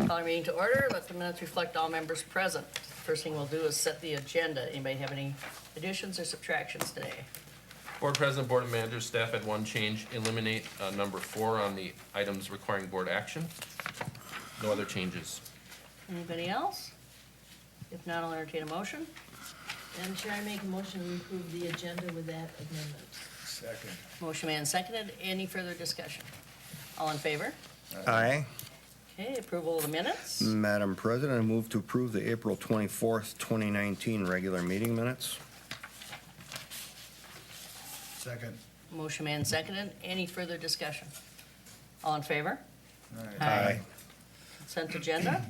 Call our meeting to order. Let the minutes reflect all members present. First thing we'll do is set the agenda. Anybody have any additions or subtractions today? Board President, Board of Managers, staff had one change, eliminate number 4 on the items requiring board action. No other changes. Anybody else? If not, I'll entertain a motion. Madam Chair, I make a motion to approve the agenda with that amendment. Second. Motion made and seconded. Any further discussion? All in favor? Aye. Okay, approval of the minutes. Madam President, I move to approve the April 24th, 2019 regular meeting minutes. Second. Motion made and seconded. Any further discussion? All in favor? Aye. Consent agenda.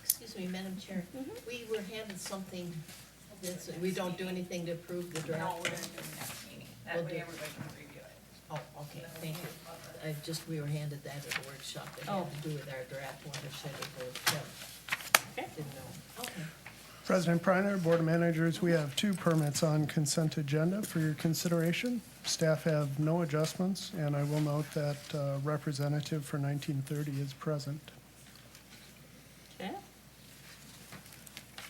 Excuse me, Madam Chair, we were handed something, that's, we don't do anything to approve the No, draft? we're gonna do it next meeting. We'll That do- way everybody can review it. Oh, okay, thank you. We were handed that at the workshop, that Oh. had to do with our draft watershed of the, Okay. didn't know. Okay. President Preiner, Board of Managers, we have 2 permits on consent agenda for your consideration. Staff have no adjustments, and I will note that representative for 1930 is present. Okay.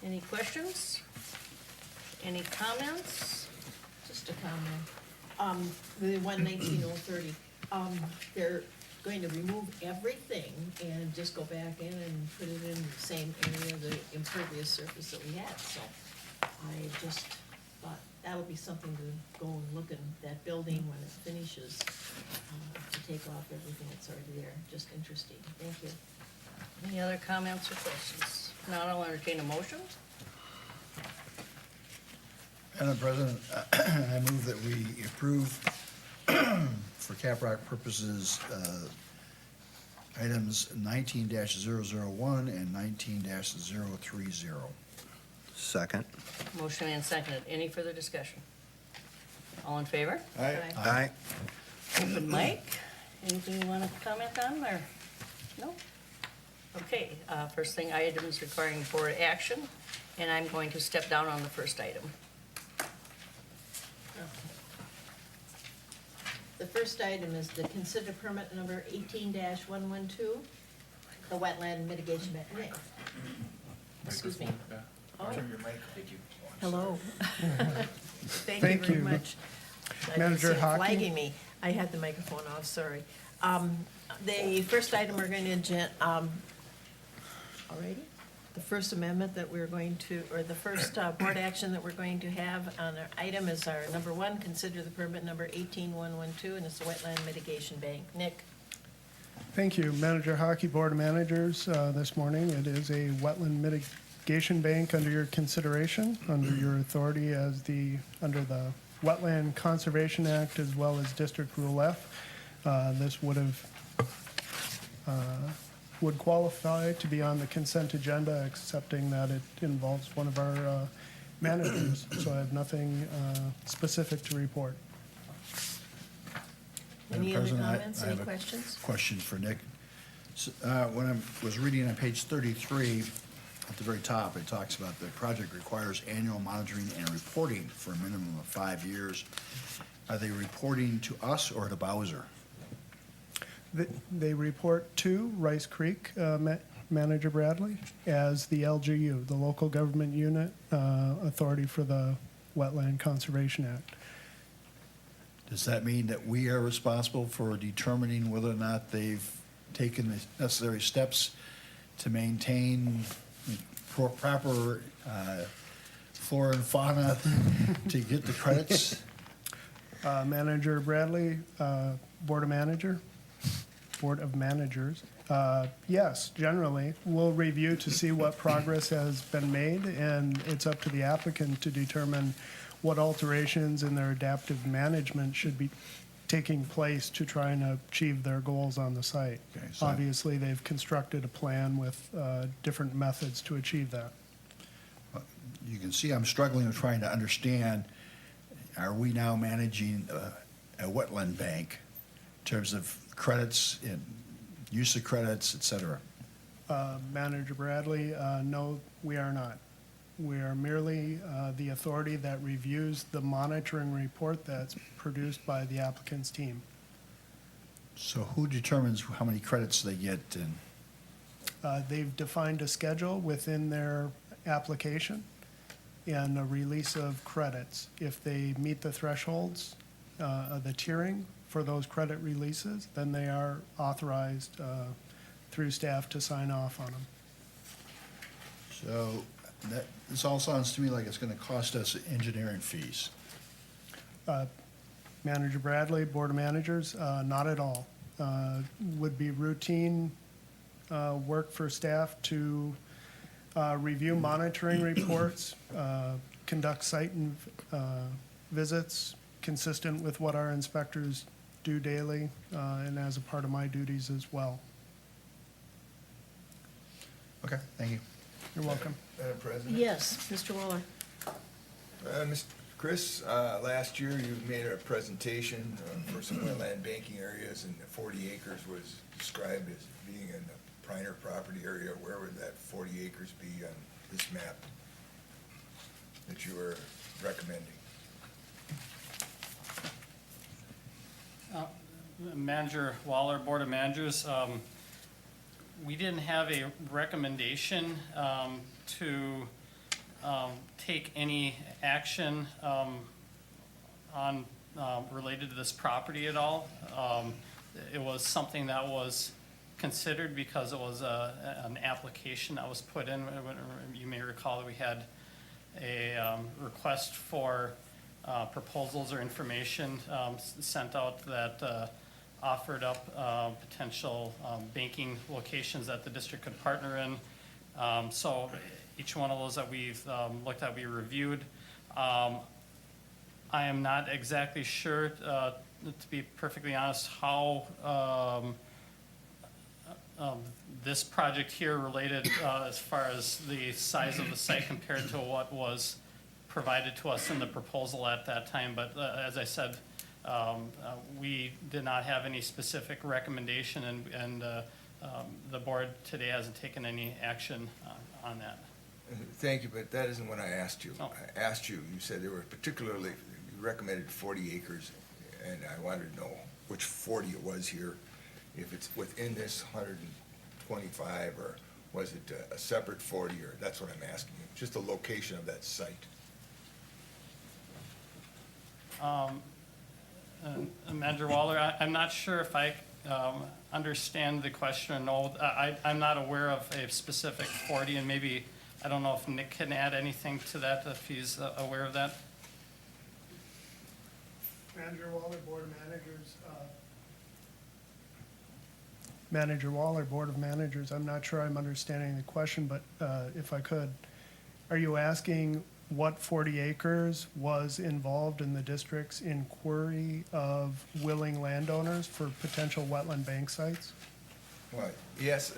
Any questions? Any comments? Just a comment. The 119-030, they're going to remove everything and just go back in and put it in the same area, the impervious surface that we had, so I just thought that'll be something to go and look in that building when it finishes, to take off everything that's already there. Just interesting. Thank you. Any other comments or questions? Now I'll entertain a motion. Madam President, I move that we approve for Caprock purposes, items 19-001 and 19-030. Second. Motion and seconded. Any further discussion? All in favor? Aye. Aye. Open mic. Anything you want to comment on, or? No? Okay, first thing, items requiring board action, and I'm going to step down on the first item. The first item is the consider permit number 18-112, the wetland mitigation. Nick? Excuse me. Oh, Turn your mic. Thank you. hello. Thank you Thank very you. much. I didn't Manager see it Hockey? flagging me. I had the microphone off, sorry. The first item we're going to, alrighty? The first amendment that we're going to, or the first board action that we're going to have on our item is our number 1, consider the permit number 18112, and it's the wetland mitigation bank. Nick? Thank you. Manager Hockey, Board of Managers, this morning, it is a wetland mitigation bank under your consideration, under your authority under the Wetland Conservation Act as well as District Rule F. This would qualify to be on the consent agenda, excepting that it involves one of our managers. So I have nothing specific to report. Any Madam other President, I comments, any have a questions? Question for Nick. When I was reading on page 33, at the very top, it talks about the project requires annual monitoring and reporting for a minimum of 5 years. Are they reporting to us or to Bowser? They report to Rice Creek, Manager Bradley, as the LGU, the Local Government Unit Authority for the Wetland Conservation Act. Does that mean that we are responsible for determining whether or not they've taken the necessary steps to maintain proper flora and fauna to get the credits? Manager Bradley, Board of Managers, yes, generally, we'll review to see what progress has been made, and it's up to the applicant to determine what alterations in their adaptive management should be taking place to try and achieve their goals on the site. Okay, so Obviously, they've constructed a plan with different methods to achieve that. You can see I'm struggling with trying to understand, are we now managing a wetland bank in terms of credits and use of credits, et cetera? Manager Bradley, no, we are not. We are merely the authority that reviews the monitoring report that's produced by the applicant's team. So who determines how many credits they get? And They've defined a schedule within their application and a release of credits. If they meet the thresholds, the tiering for those credit releases, then they are authorized through staff to sign off on them. So this all sounds to me like it's gonna cost us engineering fees. Manager Bradley, Board of Managers, not at all. Would be routine work for staff to review monitoring reports, conduct site visits consistent with what our inspectors do daily, and as a part of my duties as well. Okay, thank you. You're welcome. Madam President? Yes, Mr. Waller. Mr. Chris, last year you made a presentation for some wetland banking areas, and the 40 acres was described as being in the Priner property area. Where would that 40 acres be on this map that you were recommending? Manager Waller, Board of Managers, we didn't have a recommendation to take any action on related to this property at all. It was something that was considered because it was an application that was put in. You may recall that we had a request for proposals or information sent out that offered up potential banking locations that the district could partner in. So each one of those that we've looked at, we reviewed. I am not exactly sure, to be perfectly honest, how this project here related as far as the size of the site compared to what was provided to us in the proposal at that time. But as I said, we did not have any specific recommendation, and the board today hasn't taken any action on that. Thank you, but that isn't what I asked you. Oh. I asked you, you said there were particularly, you recommended 40 acres, and I wanted to know which 40 it was here, if it's within this 125, or was it a separate 40, or that's what I'm asking you, just the location of that site. Manager Waller, I'm not sure if I understand the question or no. I'm not aware of a specific 40, and maybe, I don't know if Nick can add anything to that, if he's aware of that. Manager Waller, Board of Managers. Manager Waller, Board of Managers, I'm not sure I'm understanding the question, but if I could, are you asking what 40 acres was involved in the district's inquiry of willing landowners for potential wetland bank sites? Well, yes,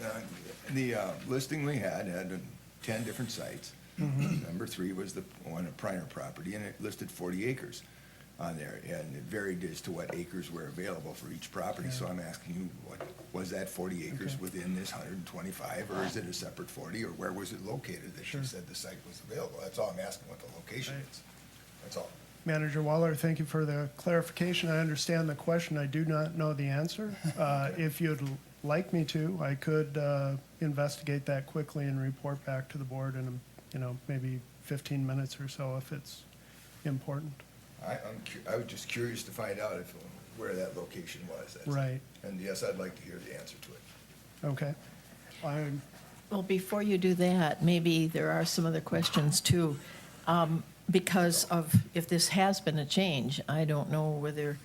the listing we had 10 different sites. Number 3 was the one at Priner property, and it listed 40 acres on there, and it varied as to what acres were available for each property. So I'm asking you, what was that 40 acres Okay. within this 125, or is it a separate 40, or where was it located that you Sure. said the site was available? That's all I'm asking, what the location Right. is. That's all. Manager Waller, thank you for the clarification. I understand the question. I do not know the answer. If you'd like me to, I could investigate that quickly and report back to the board in, maybe 15 minutes or so if it's important. I was just curious to find out where that location was. That's it. Right. And yes, I'd like to hear the answer to it. Okay. Well, before you do that, maybe there are some other questions too. Because of, if this has been a change, I don't know whether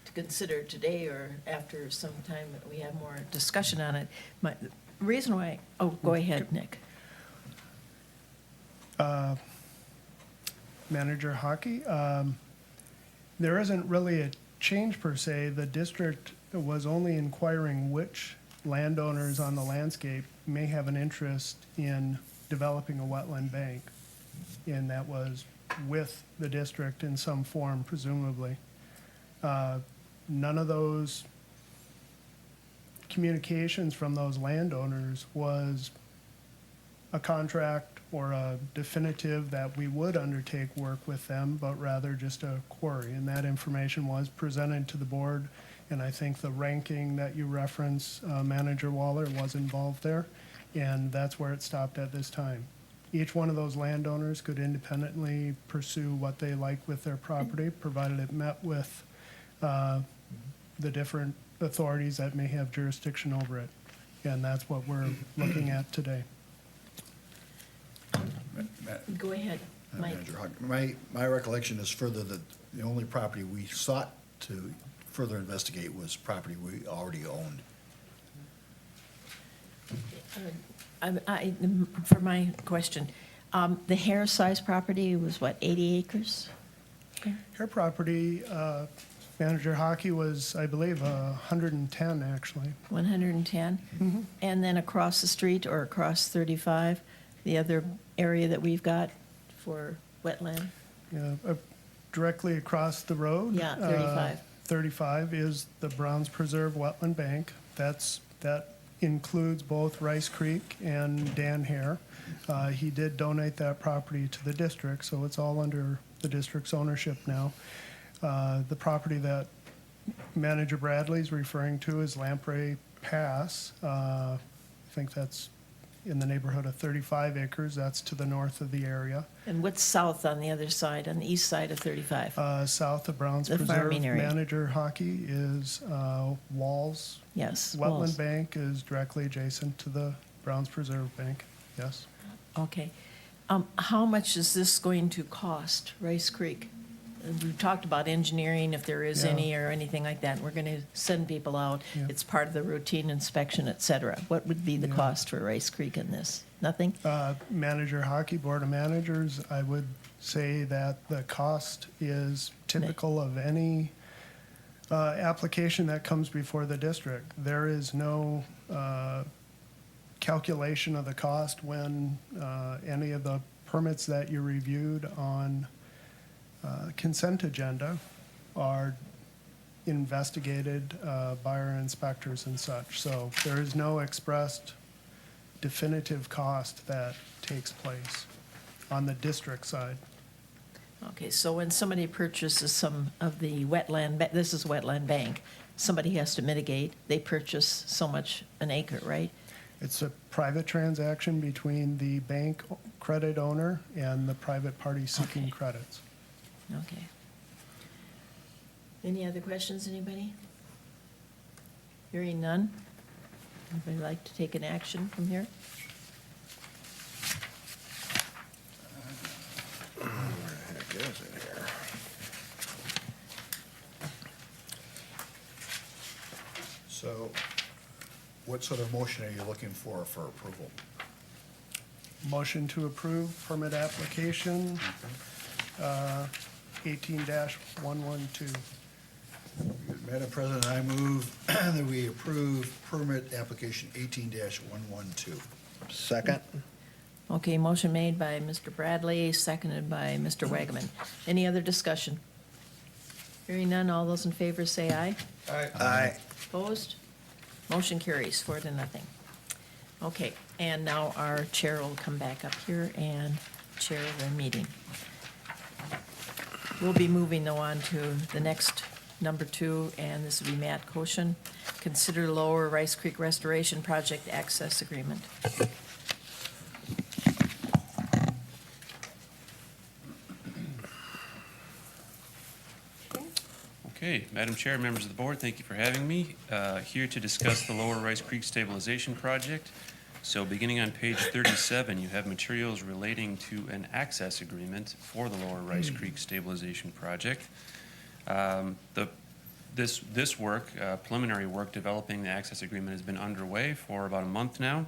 to consider today or after some time that we have more discussion on it. My reason why, go ahead, Nick. Manager Hockey, there isn't really a change per se. The district was only inquiring which landowners on the landscape may have an interest in developing a wetland bank. And that was with the district in some form, presumably. None of those communications from those landowners was a contract or a definitive that we would undertake work with them, but rather just a query. And that information was presented to the board, and I think the ranking that you reference, Manager Waller, was involved there. and that's where it stopped at this time. Each one of those landowners could independently pursue what they like with their property, provided it met with the different authorities that may have jurisdiction over it. And that's what we're looking at today. Go ahead, Mike. Manager Hug, my recollection is further that the only property we sought to further investigate was property we already owned. For my question, the Hare size property was what, 80 acres? Her property, Manager Hockey was, I believe, 110 actually. 110? And then across the street or across 35, the other area that we've got for wetland? Yeah, directly across the road. Yeah, 35. 35 is the Browns Preserve Wetland Bank. That includes both Rice Creek and Dan Hare. He did donate that property to the district, so it's all under the district's ownership now. The property that Manager Bradley's referring to is Lamprey Pass. I think that's in the neighborhood of 35 acres. That's to the north of the area. And what's south on the other side, on the east side of 35? South of Browns The Preserve, farming area. Manager Hockey is Walls. Yes. Wetland Walls. Bank is directly adjacent to the Browns Preserve Bank, yes. Okay. How much is this going to cost, Rice Creek? And we've talked about engineering, if there is Yeah. any or anything like that. We're going to send people out. Yeah. It's part of the routine inspection, et cetera. What would be the Yeah. cost for Rice Creek in this? Nothing? Manager Hockey, Board of Managers, I would say that the cost is typical of any application that comes before the district. There is no calculation of the cost when any of the permits that you reviewed on consent agenda are investigated by our inspectors and such. So there is no expressed definitive cost that takes place on the district side. Okay, so when somebody purchases some of the wetland, this is wetland bank, somebody has to mitigate, they purchase so much an acre, right? It's a private transaction between the bank credit owner and the private party seeking Okay. credits. Okay. Any other questions, anybody? Hearing none? Anybody like to take an action from here? Where the heck is it here? So what sort of motion are you looking for approval? Motion to approve permit application 18-112. Madam President, I move that we approve permit application 18-112. Second? Okay, motion made by Mr. Bradley, seconded by Mr. Wagaman. Any other discussion? Hearing none, all those in favor say aye. Aye. Opposed? Motion carries 4-0. Okay, and now our chair will come back up here and chair the meeting. We'll be moving though on to the next number 2, and this will be Matt Koshin. Consider Lower Rice Creek Restoration Project Access Agreement. Okay, Madam Chair, members of the board, thank you for having me. Here to discuss the Lower Rice Creek Stabilization Project. So beginning on page 37, you have materials relating to an access agreement for the Lower Rice Creek Stabilization Project. This work, preliminary work developing the access agreement, has been underway for about a month now.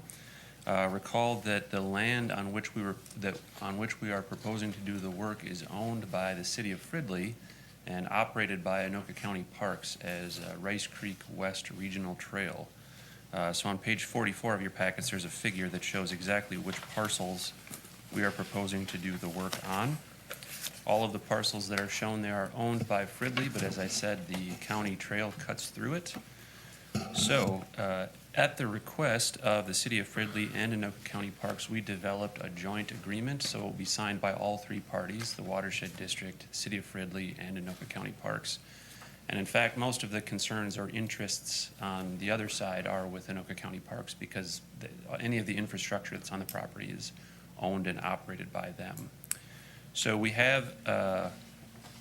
Recall that the land on which we are proposing to do the work is owned by the city of Fridley and operated by Anoka County Parks as Rice Creek West Regional Trail. So on page 44 of your packets, there's a figure that shows exactly which parcels we are proposing to do the work on. All of the parcels that are shown there are owned by Fridley, but as I said, the county trail cuts through it. So at the request of the city of Fridley and Anoka County Parks, we developed a joint agreement, so it will be signed by all 3 parties, the Watershed District, City of Fridley, and Anoka County Parks. And in fact, most of the concerns or interests on the other side are with Anoka County Parks because any of the infrastructure that's on the property is owned and operated by them. So we have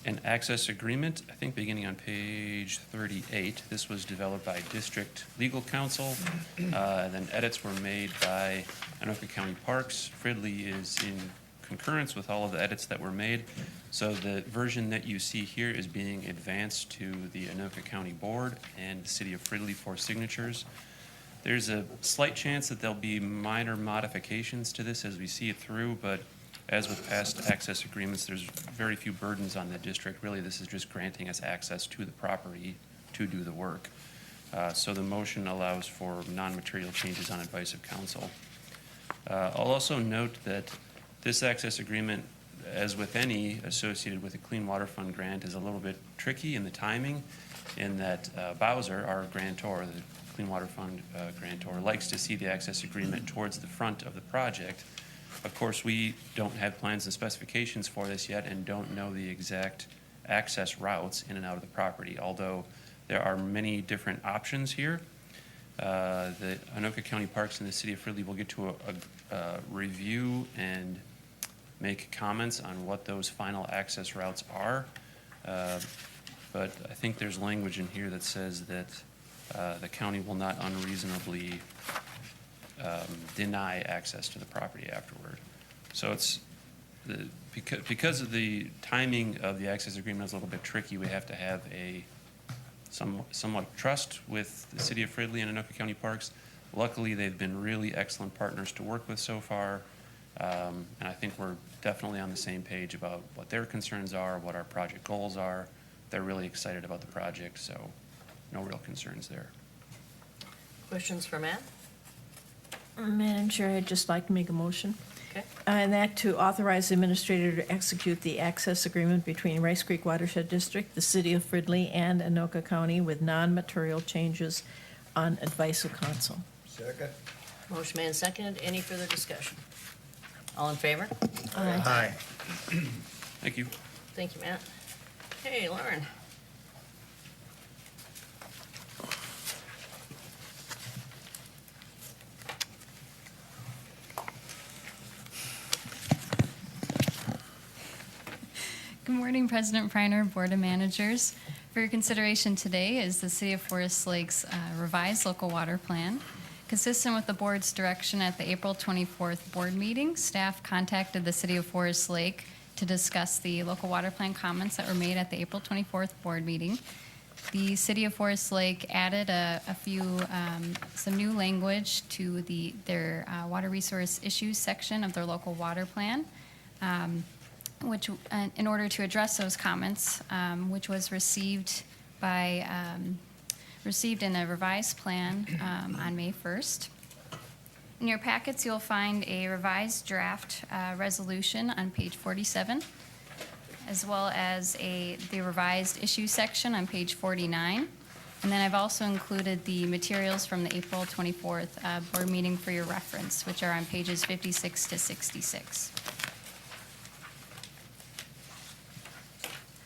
an access agreement, I think beginning on page 38. This was developed by District Legal Counsel, and then edits were made by Anoka County Parks. Fridley is in concurrence with all of the edits that were made. So the version that you see here is being advanced to the Anoka County Board and the City of Fridley for signatures. There's a slight chance that there'll be minor modifications to this as we see it through, but as with past access agreements, there's very few burdens on the district. Really, this is just granting us access to the property to do the work. So the motion allows for non-material changes on advice of council. I'll also note that this access agreement, as with any associated with a Clean Water Fund grant, is a little bit tricky in the timing, in that Bowser, our grantor, the Clean Water Fund grantor, likes to see the access agreement towards the front of the project. Of course, we don't have plans and specifications for this yet and don't know the exact access routes in and out of the property, although there are many different options here. The Anoka County Parks and the City of Fridley will get to a review and make comments on what those final access routes are. But I think there's language in here that says that the county will not unreasonably deny access to the property afterward. So it's, because of the timing of the access agreement is a little bit tricky, we have to have somewhat trust with the City of Fridley and Anoka County Parks. Luckily, they've been really excellent partners to work with so far. And I think we're definitely on the same page about what their concerns are, what our project goals are. They're really excited about the project, so no real concerns there. Questions for Matt? Madam Chair, I'd just like to make a motion. Okay. And that to authorize the administrator to execute the access agreement between Rice Creek Watershed District, the City of Fridley, and Anoka County with non-material changes on advice of council. Second? Motion made and seconded. Any further discussion? All in favor? Aye. Thank you. Thank you, Matt. Okay, Lauren. Good morning, President Preiner, Board of Managers. For your consideration today is the City of Forest Lake's revised local water plan. Consistent with the board's direction at the April 24th board meeting, staff contacted the City of Forest Lake to discuss the local water plan comments that were made at the April 24th board meeting. The City of Forest Lake added some new language to their water resource issues section of their local water plan, which, in order to address those comments, which was received in a revised plan on May 1st. In your packets, you'll find a revised draft resolution on page 47, as well as the revised issue section on page 49. And then I've also included the materials from the April 24th board meeting for your reference, which are on pages 56 to 66.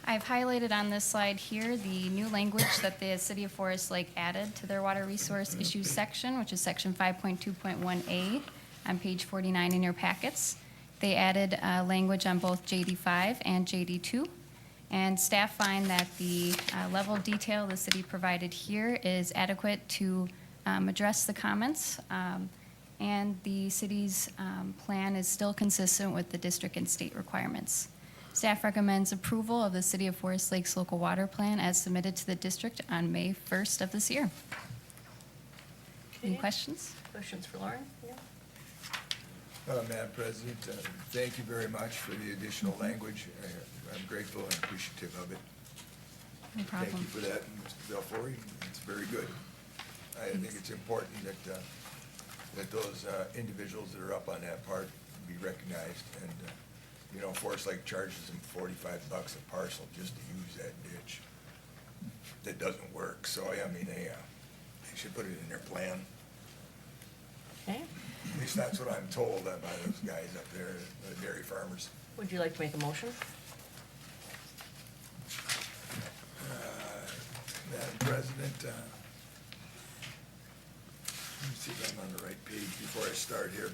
I've highlighted on this slide here the new language that the City of Forest Lake added to their water resource issues section, which is section 5.2.1A on page 49 in your packets. They added language on both JD5 and JD2. And staff find that the level of detail the city provided here is adequate to address the comments. And the city's plan is still consistent with the district and state requirements. Staff recommends approval of the City of Forest Lake's local water plan as submitted to the district on May 1st of this year. Any Okay. questions? Questions for Lauren? No? Madam President, thank you very much for the additional language. I'm grateful and appreciative of it. No Thank problem. you for that, Mr. Belfory. It's very good. I think it's important that those individuals that are up on that part be recognized. And, Forest Lake charges them $45 a parcel just to use that ditch. That doesn't work, so they should put it in their plan. Okay. At least that's what I'm told by those guys up there, the dairy farmers. Would you like to make a motion? Madam President, me see if I'm on the right page before I start here.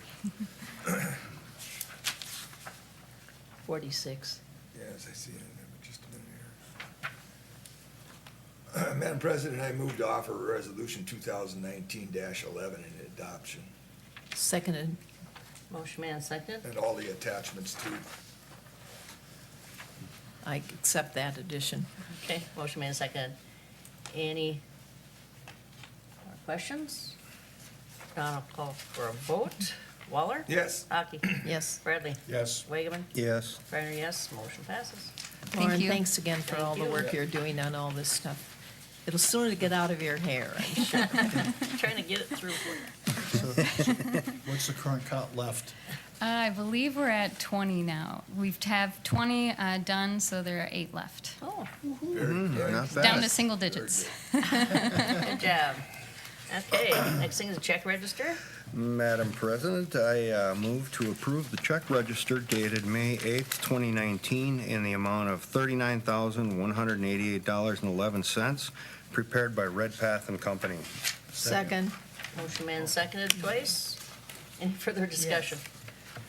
46. Yes, I see it. Just a minute here. Madam President, I move to offer Resolution 2019-11 in adoption, Seconded. Motion made and seconded. and all the attachments too. I accept that addition. Okay, motion made and seconded. Any more questions? Now I'll call for a vote. Waller? Yes. Hockey? Yes. Bradley? Yes. Wageman? Yes. Reiner, yes. Motion passes. Thank Lauren, you. thanks again for Thank all the you. work you're doing on all this stuff. It'll sooner get out of your hair, I'm sure. Trying to get it through for you. What's the current count left? I believe we're at 20 now. We've have 20 done, so there are 8 left. Oh, Very good. Not bad. Down to single digits. good job. Okay, next thing is the check register. Madam President, I move to approve the check register dated May 8th, 2019, in the amount of $39,188.11, prepared by Redpath and Company. Second. Motion made and seconded twice. Any further discussion?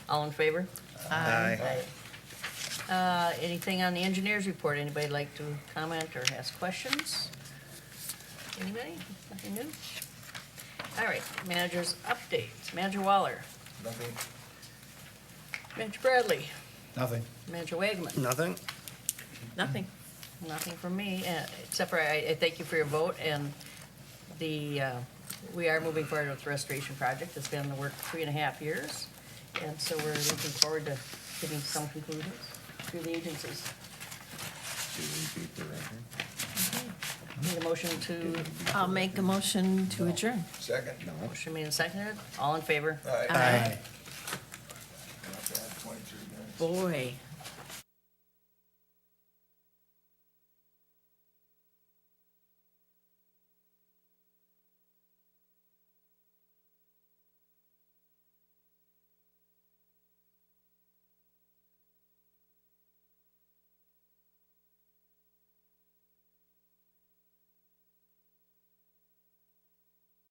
All in favor? Aye. Anything on the engineer's report? Anybody like to comment or ask questions? Anybody? Nothing new? All right, manager's updates. Manager Waller, Nothing? Manager Bradley, Nothing. Manager Wagman. Nothing? Nothing. Nothing from me, except for I thank you for your vote, and we are moving forward with the restoration project. It's been in the work 3.5 years, and so we're looking forward to getting some conclusions through the agencies. Need a motion to, I'll make a motion to adjourn. Second? No. motion made and seconded. All in favor? Aye. Aye. Not bad, 23 minutes. Boy,